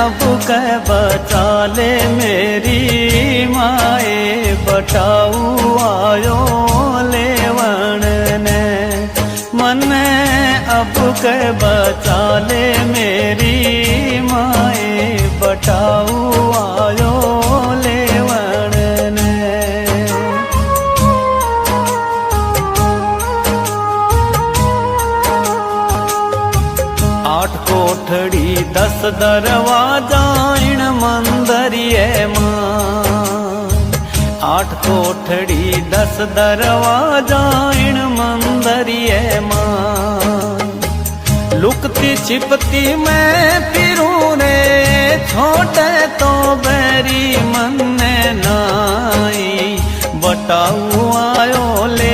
अब कह बचा ले मेरी माए बटाऊ आयो लेवण ने मने अब कह बचा ले मेरी माए बटाऊ आयो लेवण ने। आठ कोठड़ी 10 दरवाजा इन मंदरिये मां। 8 कोठड़ी 10 दरवाजा इन मंदरिये मां। लुकती छिपती मैं फिरूं रे छोटे तो बैरी मन नाई बटाऊ आयो ले